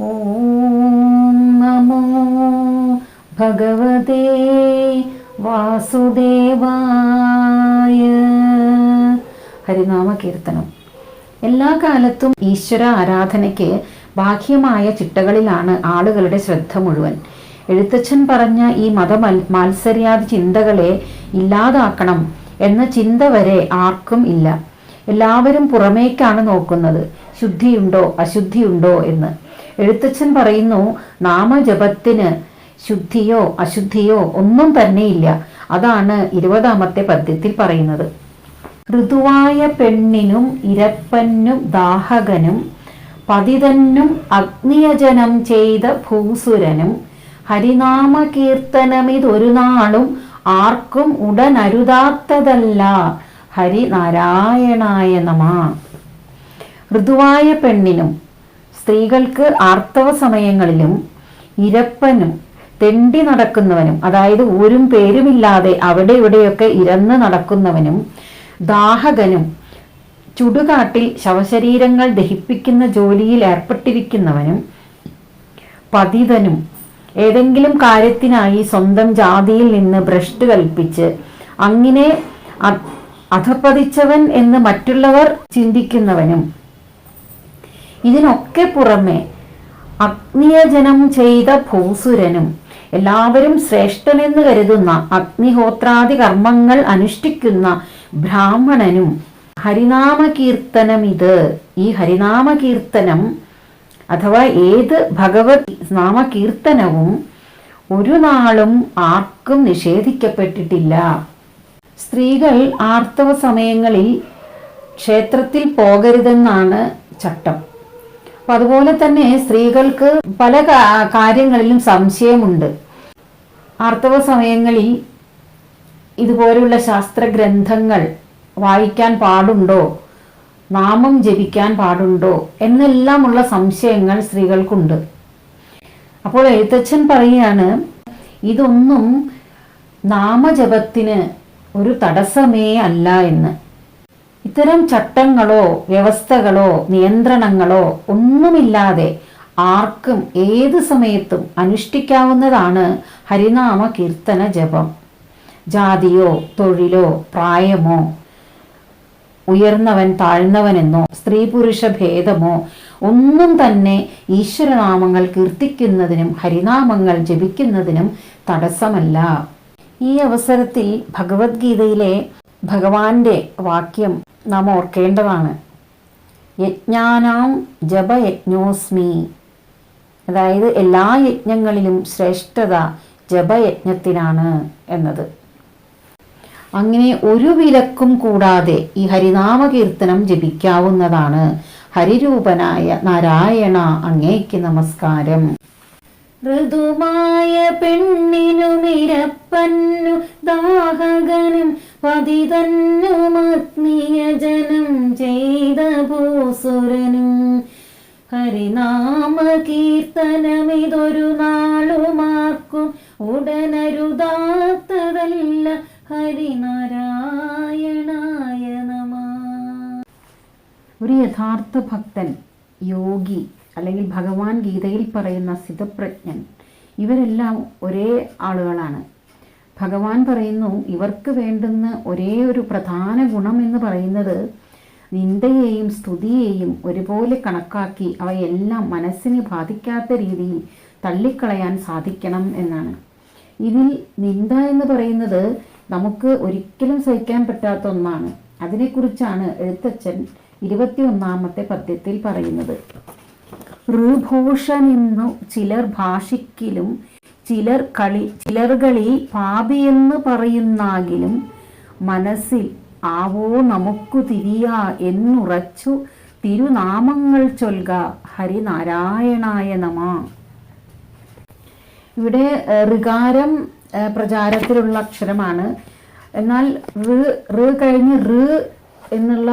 ഓം നമോ ഭഗവതേ വാസുദേവായ. ഹരിനാമ കീർത്തനം. എല്ലാ കാലത്തും ഈശ്വര ആരാധനയ്ക്ക് ബാഹ്യമായ ചിട്ടകളിലാണ് ആളുകളുടെ ശ്രദ്ധ മുഴുവൻ. എഴുത്തച്ഛൻ പറഞ്ഞ ഈ മാത്സര്യാദി ചിന്തകളെ ഇല്ലാതാക്കണം എന്ന ചിന്ത വരെ ആർക്കും ഇല്ല. എല്ലാവരും പുറമേക്കാണ് നോക്കുന്നത്, ശുദ്ധിയുണ്ടോ അശുദ്ധിയുണ്ടോ എന്ന്. എഴുത്തച്ഛൻ പറയുന്നു, നാമജപത്തിന് ശുദ്ധിയോ അശുദ്ധിയോ ഒന്നും തന്നെയില്ല. അതാണ് 20ാമത്തെ പദ്യത്തിൽ പറയുന്നത്. ഋതുവായ പെണ്ണിനും ഇരപ്പനും ദാഹകനും പതിതന്നും അഗ്നിയജനം ചെയ്ത ഭൂസുരനും ഹരിനാമ കീർത്തനമിതൊരു നാളും ആർക്കും ഉടനരുതാത്തതല്ല. ഹരിനാരായണായ നമ. ഋതുവായ പെണ്ണിനും, സ്ത്രീകൾക്ക് ആർത്തവ സമയങ്ങളിലും, ഇരപ്പനും തെണ്ടി നടക്കുന്നവനും, അതായത് ഊരും പേരുമില്ലാതെ അവിടെ ഇവിടെയൊക്കെ ഇരന്ന് നടക്കുന്നവനും, ദാഹകനും ചുടുകാട്ടിൽ ശവശരീരങ്ങൾ ദഹിപ്പിക്കുന്ന ജോലിയിൽ ഏർപ്പെട്ടിരിക്കുന്നവനും, പതിതനും ഏതെങ്കിലും കാര്യത്തിനായി സ്വന്തം ജാതിയിൽ നിന്ന് ഭ്രഷ്ട് കൽപ്പിച്ച് അങ്ങനെ അധപ്പതിച്ചവൻ എന്ന് മറ്റുള്ളവർ ചിന്തിക്കുന്നവനും, ഇതിനൊക്കെ പുറമെ അഗ്നിയജനം ചെയ്ത ഭൂസുരനും, എല്ലാവരും ശ്രേഷ്ഠനെന്ന് കരുതുന്ന അഗ്നിഹോത്രാദി കർമ്മങ്ങൾ അനുഷ്ഠിക്കുന്ന ബ്രാഹ്മണനും, ഹരിനാമ കീർത്തനം ഈ ഹരിനാമ കീർത്തനം അഥവാ ഏത് ഭഗവത് നാമകീർത്തനവും ഒരു നാളും ആർക്കും നിഷേധിക്കപ്പെട്ടിട്ടില്ല. സ്ത്രീകൾ ആർത്തവ സമയങ്ങളിൽ ക്ഷേത്രത്തിൽ പോകരുതെന്നാണ് ചട്ടം. അപ്പൊ അതുപോലെ തന്നെ സ്ത്രീകൾക്ക് പല കാര്യങ്ങളിലും സംശയമുണ്ട്. ആർത്തവ സമയങ്ങളിൽ ഇതുപോലുള്ള ശാസ്ത്രഗ്രന്ഥങ്ങൾ വായിക്കാൻ പാടുണ്ടോ, നാമം ജപിക്കാൻ പാടുണ്ടോ എന്നെല്ലാമുള്ള സംശയങ്ങൾ സ്ത്രീകൾക്കുണ്ട്. അപ്പോൾ എഴുത്തച്ഛൻ പറയുകയാണ്, ഇതൊന്നും നാമജപത്തിന് ഒരു തടസ്സമേ അല്ല എന്ന്. ഇത്തരം ചട്ടങ്ങളോ വ്യവസ്ഥകളോ നിയന്ത്രണങ്ങളോ ഒന്നുമില്ലാതെ ആർക്കും ഏത് സമയത്തും അനുഷ്ഠിക്കാവുന്നതാണ് ഹരിനാമ കീർത്തന ജപം. ജാതിയോ തൊഴിലോ പ്രായമോ ഉയർന്നവൻ താഴ്ന്നവനെന്നോ സ്ത്രീ പുരുഷ ഭേദമോ ഒന്നും തന്നെ ഈശ്വരനാമങ്ങൾ കീർത്തിക്കുന്നതിനും ഹരിനാമങ്ങൾ ജപിക്കുന്നതിനും തടസ്സമല്ല. ഈ അവസരത്തിൽ ഭഗവത്ഗീതയിലെ ഭഗവാന്റെ വാക്യം നാം ഓർക്കേണ്ടതാണ്. യജ്ഞാനാം ജപയജ്ഞോസ്മി, അതായത് എല്ലാ യജ്ഞങ്ങളിലും ശ്രേഷ്ഠത ജപയജ്ഞത്തിനാണ് എന്നത്. അങ്ങനെ ഒരു വിലക്കും കൂടാതെ ഈ ഹരിനാമ കീർത്തനം ജപിക്കാവുന്നതാണ്. ഹരിരൂപനായ നാരായണ അങ്ങേക്ക് നമസ്കാരം. ഋതുമായ പെണ്ണിനുമിരപ്പന്നു ദാഹകനും പതിതന്നും അഗ്നിയജനം ചെയ്ത ഭൂസുരനും ഹരിനാമ കീർത്തനമിതൊരു നാളുമാർക്കും ഉടനരുതാത്തതല്ല. ഹരിനാരായണായ നമ. ഒരു യഥാർത്ഥ ഭക്തൻ, യോഗി അല്ലെങ്കിൽ ഭഗവാൻ ഗീതയിൽ പറയുന്ന സ്ഥിതപ്രജ്ഞൻ, ഇവരെല്ലാം ഒരേ ആളുകളാണ്. ഭഗവാൻ പറയുന്നു, ഇവർക്ക് വേണ്ടുന്ന ഒരേ ഒരു പ്രധാന ഗുണം എന്ന് പറയുന്നത് നിന്ദയെയും സ്തുതിയെയും ഒരുപോലെ കണക്കാക്കി അവയെല്ലാം മനസ്സിനെ ബാധിക്കാത്ത രീതിയിൽ തള്ളിക്കളയാൻ സാധിക്കണം എന്നാണ്. ഇതിൽ നിന്ദ എന്ന് പറയുന്നത് നമുക്ക് ഒരിക്കലും സഹിക്കാൻ പറ്റാത്ത ഒന്നാണ്. അതിനെക്കുറിച്ചാണ് എഴുത്തച്ഛൻ 21ാമത്തെ പദ്യത്തിൽ പറയുന്നത്. ഋഭൂഷനെന്നു ചിലർ ഭാഷിക്കിലും ചിലർകളി പാപിയെന്ന് പറയുന്നാകിലും മനസ്സിൽ ആവോ നമുക്കു തിരിയാ എന്നുറച്ചു തിരുനാമങ്ങൾ ചൊൽക. ഹരിനാരായണായ നമ. ഇവിടെ ഋകാരം പ്രചാരത്തിലുള്ള അക്ഷരമാണ്. എന്നാൽ ഋ കഴിഞ്ഞ് ഋ എന്നുള്ള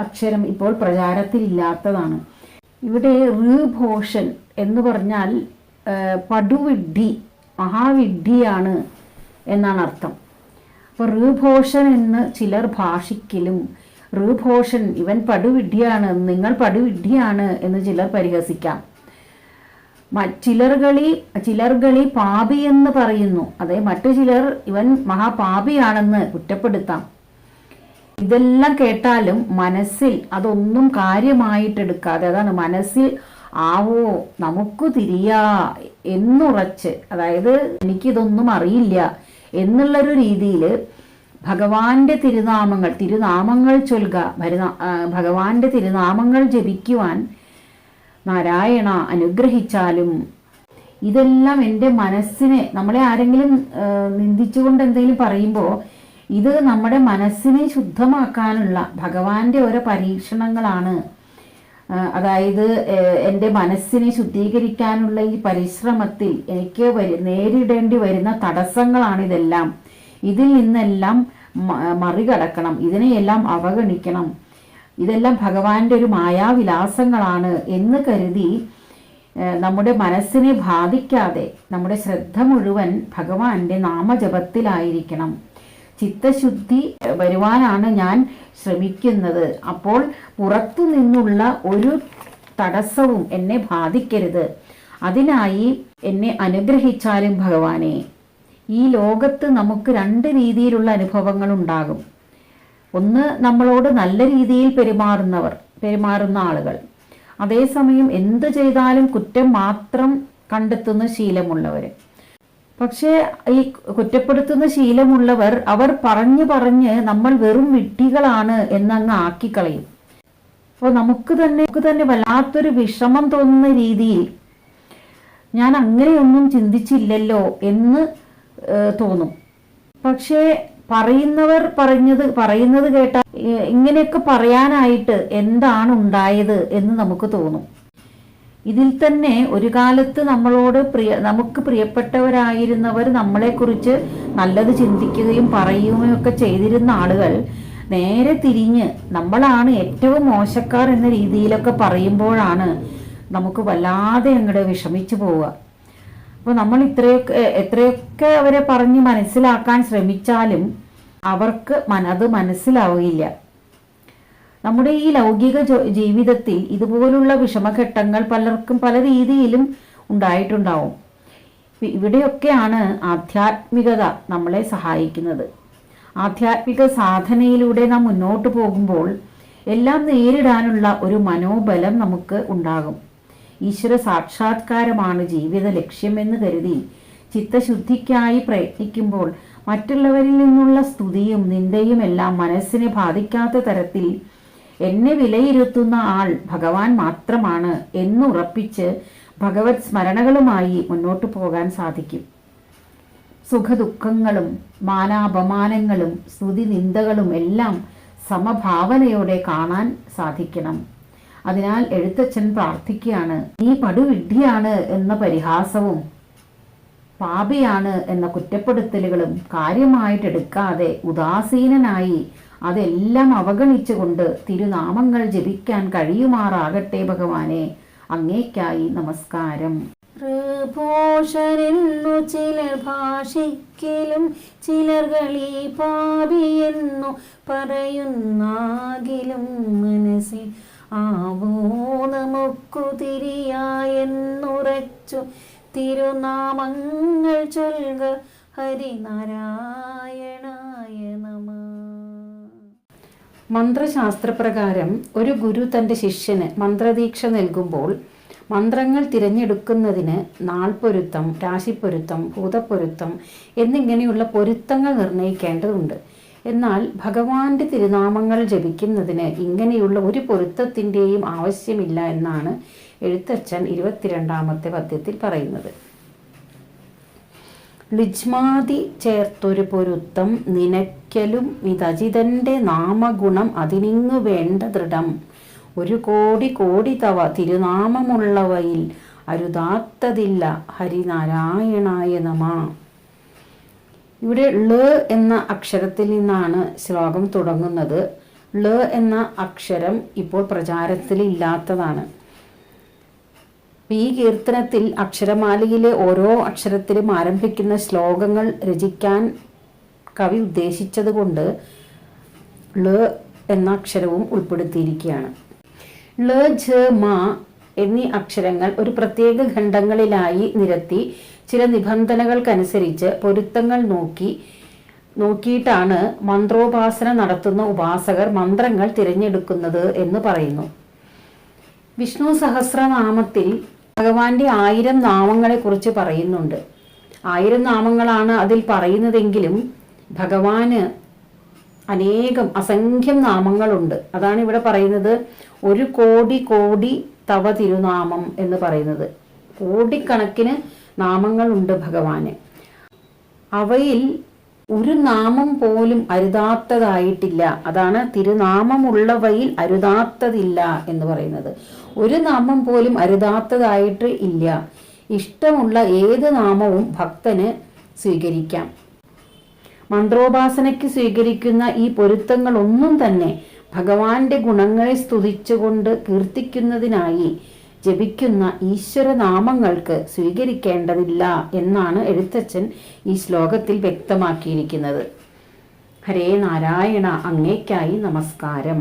അക്ഷരം ഇപ്പോൾ പ്രചാരത്തിലില്ലാത്തതാണ്. ഇവിടെ ഋഭൂഷൻ എന്ന് പറഞ്ഞാൽ പടുവിഡ്ഢി, മഹാവിഡ്ഢിയാണ് എന്നാണ് അർത്ഥം. അപ്പോൾ ഋഭൂഷൻ എന്ന് ചിലർ ഭാഷിക്കലും, ഋഭൂഷൻ ഇവൻ പടുവിഡ്ഢിയാണ്, നിങ്ങൾ പടുവിഡ്ഢിയാണ് എന്ന് ചിലർ പരിഹസിക്കാം. ചിലർകളി പാപി എന്ന് പറയുന്നു. അതെ, മറ്റു ചിലർ ഇവൻ മഹാപാപിയാണെന്ന് കുറ്റപ്പെടുത്താം. ഇതെല്ലാം കേട്ടാലും മനസ്സിൽ അതൊന്നും കാര്യമായിട്ടെടുക്കാതെ, അതാണ് മനസ്സിൽ ആവോ നമുക്ക് തിരിയാ എന്നുറച്ച്, അതായത് എനിക്കിതൊന്നും അറിയില്ല എന്നുള്ളൊരു രീതിയിൽ ഭഗവാന്റെ തിരുനാമങ്ങൾ ചൊല്ലുക, ഭഗവാന്റെ തിരുനാമങ്ങൾ ജപിക്കുവാൻ നാരായണ അനുഗ്രഹിച്ചാലും ഇതെല്ലാം എൻ്റെ മനസ്സിനെ, നമ്മളെ ആരെങ്കിലും നിന്ദിച്ചുകൊണ്ട് എന്തെങ്കിലും പറയുമ്പോൾ ഇത് നമ്മുടെ മനസ്സിനെ ശുദ്ധമാക്കാനുള്ള ഭഗവാന്റെ ഓരോ പരീക്ഷണങ്ങളാണ്. അതായത് എൻ്റെ മനസ്സിനെ ശുദ്ധീകരിക്കാനുള്ള ഈ പരിശ്രമത്തിൽ എനിക്ക് നേരിടേണ്ടി വരുന്ന തടസ്സങ്ങളാണിതെല്ലാം. ഇതിൽ നിന്നെല്ലാം മറികടക്കണം, ഇതിനെയെല്ലാം അവഗണിക്കണം. ഇതെല്ലാം ഭഗവാന്റെ ഒരു മായാവിലാസങ്ങളാണ് എന്ന് കരുതി നമ്മുടെ മനസ്സിനെ ബാധിക്കാതെ നമ്മുടെ ശ്രദ്ധ മുഴുവൻ ഭഗവാന്റെ നാമജപത്തിലായിരിക്കണം. ചിത്തശുദ്ധി വരുവാനാണ് ഞാൻ ശ്രമിക്കുന്നത്. അപ്പോൾ പുറത്തു നിന്നുള്ള ഒരു തടസ്സവും എന്നെ ബാധിക്കരുത്. അതിനായി എന്നെ അനുഗ്രഹിച്ചാലും ഭഗവാനെ. ഈ ലോകത്ത് നമുക്ക് രണ്ട് രീതിയിലുള്ള അനുഭവങ്ങൾ ഉണ്ടാകും. ഒന്ന്, നമ്മളോട് നല്ല രീതിയിൽ പെരുമാറുന്ന ആളുകൾ, അതേസമയം എന്ത് ചെയ്താലും കുറ്റം മാത്രം കണ്ടെത്തുന്ന ശീലമുള്ളവർ. പക്ഷേ ഈ കുറ്റപ്പെടുത്തുന്ന ശീലമുള്ളവർ അവർ പറഞ്ഞ് നമ്മൾ വെറും വിഡ്ഢികളാണ് എന്നങ്ങ് ആക്കിക്കളയും. അപ്പോൾ നമുക്ക് തന്നെ വല്ലാത്തൊരു വിഷമം തോന്നുന്ന രീതിയിൽ ഞാൻ അങ്ങനെയൊന്നും ചിന്തിച്ചില്ലല്ലോ എന്ന് തോന്നും. പക്ഷേ പറയുന്നത് കേട്ടാൽ ഇങ്ങനെയൊക്കെ പറയാനായിട്ട് എന്താണ് ഉണ്ടായത് എന്ന് നമുക്ക് തോന്നും. ഇതിൽ തന്നെ ഒരു കാലത്ത് നമുക്ക് പ്രിയപ്പെട്ടവരായിരുന്നവർ നമ്മളെക്കുറിച്ച് നല്ലത് ചിന്തിക്കുകയും പറയുകയും ഒക്കെ ചെയ്തിരുന്ന ആളുകൾ നേരെ തിരിഞ്ഞ് നമ്മളാണ് ഏറ്റവും മോശക്കാർ എന്ന രീതിയിലൊക്കെ പറയുമ്പോഴാണ് നമുക്ക് വല്ലാതെ അങ്ങോട്ട് വിഷമിച്ചു പോവുക. അപ്പോൾ നമ്മൾ എത്രയൊക്കെ അവരെ പറഞ്ഞ് മനസ്സിലാക്കാൻ ശ്രമിച്ചാലും അവർക്ക് അത് മനസ്സിലാവുകയില്ല. നമ്മുടെ ഈ ലൗകിക ജീവിതത്തിൽ ഇതുപോലുള്ള വിഷമഘട്ടങ്ങൾ പലർക്കും പല രീതിയിലും ഉണ്ടായിട്ടുണ്ടാവും. ഇവിടെയൊക്കെയാണ് ആധ്യാത്മികത നമ്മളെ സഹായിക്കുന്നത്. ആധ്യാത്മിക സാധനയിലൂടെ നാം മുന്നോട്ട് പോകുമ്പോൾ എല്ലാം നേരിടാനുള്ള ഒരു മനോബലം നമുക്ക് ഉണ്ടാകും. ഈശ്വര സാക്ഷാത്കാരമാണ് ജീവിത ലക്ഷ്യമെന്ന് കരുതി ചിത്തശുദ്ധിക്കായി പ്രയത്നിക്കുമ്പോൾ മറ്റുള്ളവരിൽ നിന്നുള്ള സ്തുതിയും നിന്ദയും എല്ലാം മനസ്സിനെ ബാധിക്കാത്ത തരത്തിൽ എന്നെ വിലയിരുത്തുന്ന ആൾ ഭഗവാൻ മാത്രമാണ് എന്നുറപ്പിച്ച് ഭഗവത് സ്മരണകളുമായി മുന്നോട്ട് പോകാൻ സാധിക്കും. സുഖദുഃഖങ്ങളും മാനാപമാനങ്ങളും സ്തുതി നിന്ദകളും എല്ലാം സമഭാവനയോടെ കാണാൻ സാധിക്കണം. അതിനാൽ എഴുത്തച്ഛൻ പ്രാർത്ഥിക്കുകയാണ്, നീ പടുവിഡ്ഢിയാണ് എന്ന പരിഹാസവും പാപിയാണ് എന്ന കുറ്റപ്പെടുത്തലുകളും കാര്യമായിട്ടെടുക്കാതെ ഉദാസീനനായി അതെല്ലാം അവഗണിച്ചുകൊണ്ട് തിരുനാമങ്ങൾ ജപിക്കാൻ കഴിയുമാറാകട്ടെ ഭഗവാനെ. അങ്ങേക്കായി നമസ്കാരം. ഋഭൂഷനെന്നു ചിലർ ഭാഷിക്കലും ചിലർകളി പാപിയെന്നു പറയുന്നാകിലും മനസ്സിൽ ആവോ നമുക്കു തിരിയായെന്നുറച്ചു തിരുനാമങ്ങൾ ചൊൽക. ഹരിനാരായണായ നമഃ. മന്ത്രശാസ്ത്രപ്രകാരം ഒരു ഗുരു തൻ്റെ ശിഷ്യന് മന്ത്രദീക്ഷ നൽകുമ്പോൾ മന്ത്രങ്ങൾ തിരഞ്ഞെടുക്കുന്നതിന് നാൾപ്പൊരുത്തം, രാശിപ്പൊരുത്തം, ഭൂതപ്പൊരുത്തം എന്നിങ്ങനെയുള്ള പൊരുത്തങ്ങൾ നിർണ്ണയിക്കേണ്ടതുണ്ട്. എന്നാൽ ഭഗവാന്റെ തിരുനാമങ്ങൾ ജപിക്കുന്നതിന് ഇങ്ങനെയുള്ള ഒരു പൊരുത്തത്തിൻ്റെയും ആവശ്യമില്ല എന്നാണ് എഴുത്തച്ഛൻ 22ാമത്തെ പദ്യത്തിൽ പറയുന്നത്. ലിജ്മാതി ചേർത്തൊരു പൊരുത്തം നിനയ്ക്കലും ഇതജിതന്റെ നാമഗുണം അതിനിങ്ങു വേണ്ട ദൃഢം. ഒരു കോടി തവ തിരുനാമമുള്ളവയിൽ അരുതാത്തതില്ല. ഹരിനാരായണായ നമ. ഇവിടെ ള എന്ന അക്ഷരത്തിൽ നിന്നാണ് ശ്ലോകം തുടങ്ങുന്നത്. ള എന്ന അക്ഷരം ഇപ്പോൾ പ്രചാരത്തിൽ ഇല്ലാത്തതാണ്. ഈ കീർത്തനത്തിൽ അക്ഷരമാലയിലെ ഓരോ അക്ഷരത്തിലും ആരംഭിക്കുന്ന ശ്ലോകങ്ങൾ രചിക്കാൻ കവി ഉദ്ദേശിച്ചത് കൊണ്ട് ള എന്ന അക്ഷരവും ഉൾപ്പെടുത്തിയിരിക്കുകയാണ്. ള, ഝ, മ എന്നീ അക്ഷരങ്ങൾ ഒരു പ്രത്യേക ഖണ്ഡങ്ങളിലായി നിരത്തി ചില നിബന്ധനകൾക്കനുസരിച്ച് പൊരുത്തങ്ങൾ നോക്കിയിട്ടാണ് മന്ത്രോപാസന നടത്തുന്ന ഉപാസകർ മന്ത്രങ്ങൾ തിരഞ്ഞെടുക്കുന്നത് എന്ന് പറയുന്നു. വിഷ്ണു സഹസ്രനാമത്തിൽ ഭഗവാന്റെ 1000 നാമങ്ങളെ കുറിച്ച് പറയുന്നുണ്ട്. 1000 നാമങ്ങളാണ് അതിൽ പറയുന്നതെങ്കിലും ഭഗവാന് അസംഖ്യം നാമങ്ങളുണ്ട്. അതാണ് ഇവിടെ പറയുന്നത് 1 കോടി കോടി തവ തിരുനാമം എന്ന് പറയുന്നത്. കോടിക്കണക്കിന് നാമങ്ങളുണ്ട് ഭഗവാന്. അവയിൽ ഒരു നാമം പോലും അരുതാത്തതായിട്ടില്ല. അതാണ് തിരുനാമമുള്ളവയിൽ അരുതാത്തതില്ല എന്ന് പറയുന്നത്. ഒരു നാമം പോലും അരുതാത്തതായിട്ട് ഇല്ല. ഇഷ്ടമുള്ള ഏത് നാമവും ഭക്തന് സ്വീകരിക്കാം. മന്ത്രോപാസനയ്ക്ക് സ്വീകരിക്കുന്ന ഈ പൊരുത്തങ്ങളൊന്നും തന്നെ ഭഗവാന്റെ ഗുണങ്ങളെ സ്തുതിച്ചുകൊണ്ട് കീർത്തിക്കുന്നതിനായി ജപിക്കുന്ന ഈശ്വരനാമങ്ങൾക്ക് സ്വീകരിക്കേണ്ടതില്ല എന്നാണ് എഴുത്തച്ഛൻ ഈ ശ്ലോകത്തിൽ വ്യക്തമാക്കിയിരിക്കുന്നത്. ഹരേ നാരായണ, അങ്ങേക്കായി നമസ്കാരം.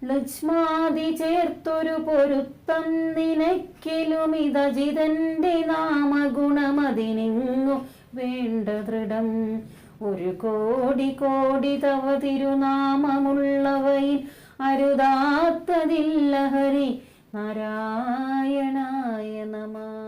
ലക്ഷ്മാതി ചേർത്തൊരു പൊരുത്തം നിനക്കിലുമിതജിതന്റെ നാമഗുണമതിനിങ്ങു വേണ്ട ദൃഢം. 1 കോടി കോടി തവ തിരുനാമമുള്ളവയിൽ അരുതാത്തതില്ല ഹരി നാരായണായ നമഃ.